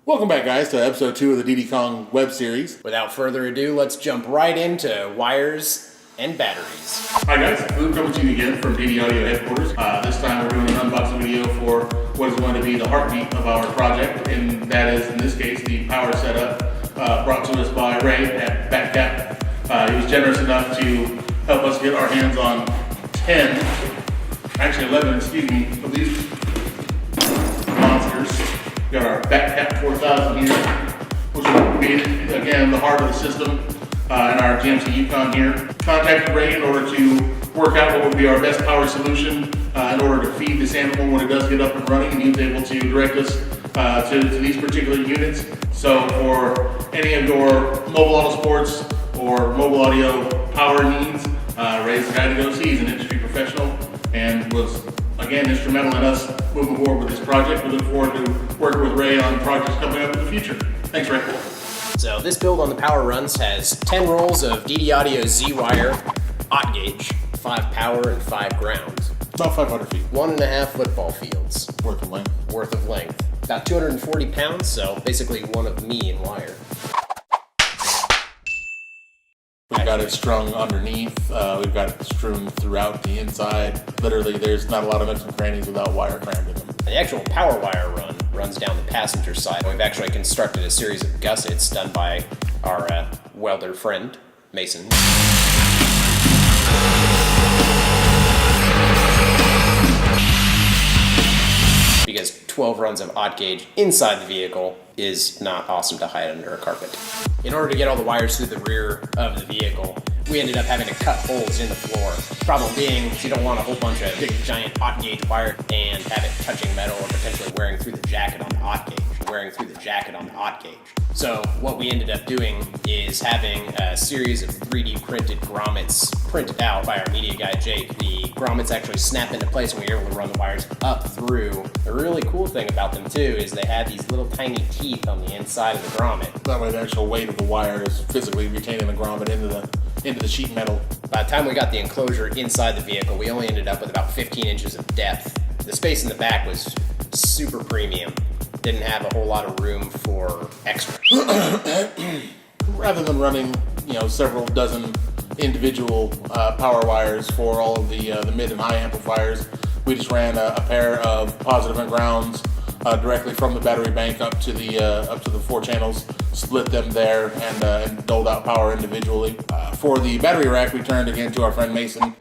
Welcome back, guys, to episode 2 of the DDKONG web series. Without further ado, let's jump right into wires and batteries. Hi guys, we're coming to you again from DD Audio headquarters. This time we're doing an unboxing video for what is going to be the heartbeat of our project, and that is, in this case, the power setup brought to us by Ray at Batcap. He was generous enough to help us get our hands on 11, of these monsters. We got our Batcap 4000 here, which will be, again, the heart of the system, and our GMC Yukon here. Contacted Ray in order to work out what would be our best power solution in order to feed this animal when it does get up and running, and he was able to direct us to these particular units. So for any of your mobile auto sports or mobile audio power needs, Ray's the guy to go see. He's an industry professional and was, again, instrumental in us moving forward with this project. We look forward to working with Ray on projects coming up in the future. Thanks, Ray. So this build on the power runs has 10 rolls of DD Audio Z-wire, OT gauge, 5 power and 5 ground. About 500 feet. 1.5 football fields. Worth of length. About 240 pounds, so basically one of me in wire. We've got it strung underneath. We've got it strewn throughout the inside. Literally, there's not a lot of nooks and crannies without wire crammed in them. The actual power wire run runs down the passenger side. We've actually constructed a series of gussets done by our welder friend, Mason. Because 12 runs of OT gauge inside the vehicle is not awesome to hide under a carpet. In order to get all the wires through the rear of the vehicle, we ended up having to cut holes in the floor. Problem being, you don't want a whole bunch of big giant OT gauge wire and have it touching metal or potentially wearing through the jacket on the OT gauge. So what we ended up doing is having a series of 3D printed grommets printed out by our media guy, Jake. The grommets actually snap into place and we were able to run the wires up through. The really cool thing about them too is they had these little tiny teeth on the inside of the grommet. That way the actual weight of the wire is physically retaining the grommet into the sheet metal. By the time we got the enclosure inside the vehicle, we only ended up with about 15 inches of depth. The space in the back was super premium. Didn't have a whole lot of room for extra. Rather than running, several dozen individual power wires for all of the mid and high amplifiers, we just ran a pair of positive and grounds directly from the battery bank up to the 4 channels, split them there, and doled out power individually. For the battery rack, we turned again to our friend Mason.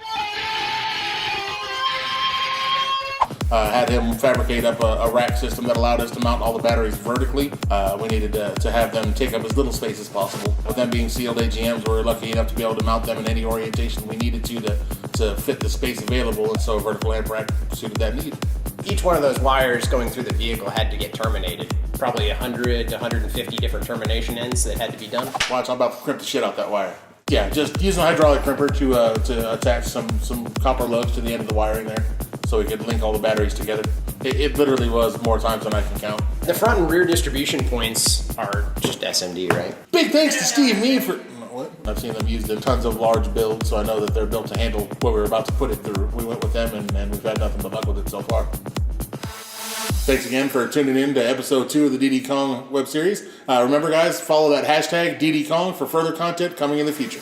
Had him fabricate up a rack system that allowed us to mount all the batteries vertically. We needed to have them take up as little space as possible. With them being sealed AGMs, we were lucky enough to be able to mount them in any orientation we needed to fit the space available, and so a vertical amp rack suited that need. Each one of those wires going through the vehicle had to get terminated. Probably 100 to 150 different termination ends that had to be done. Watch, I'm about to crimp the shit out that wire. Yeah, just using a hydraulic crimper to attach some copper lugs to the end of the wiring there, so we could link all the batteries together. It literally was more times than I can count. The front and rear distribution points are just SMD, right? Big thanks to Steve Mead for... What? I've seen them used in tons of large builds, so I know that they're built to handle what we're about to put it through. We went with them, and we've had nothing but luck with it so far. Thanks again for tuning in to episode 2 of the DDKONG web series. Remember, guys, follow that hashtag DDKONG for further content coming in the future.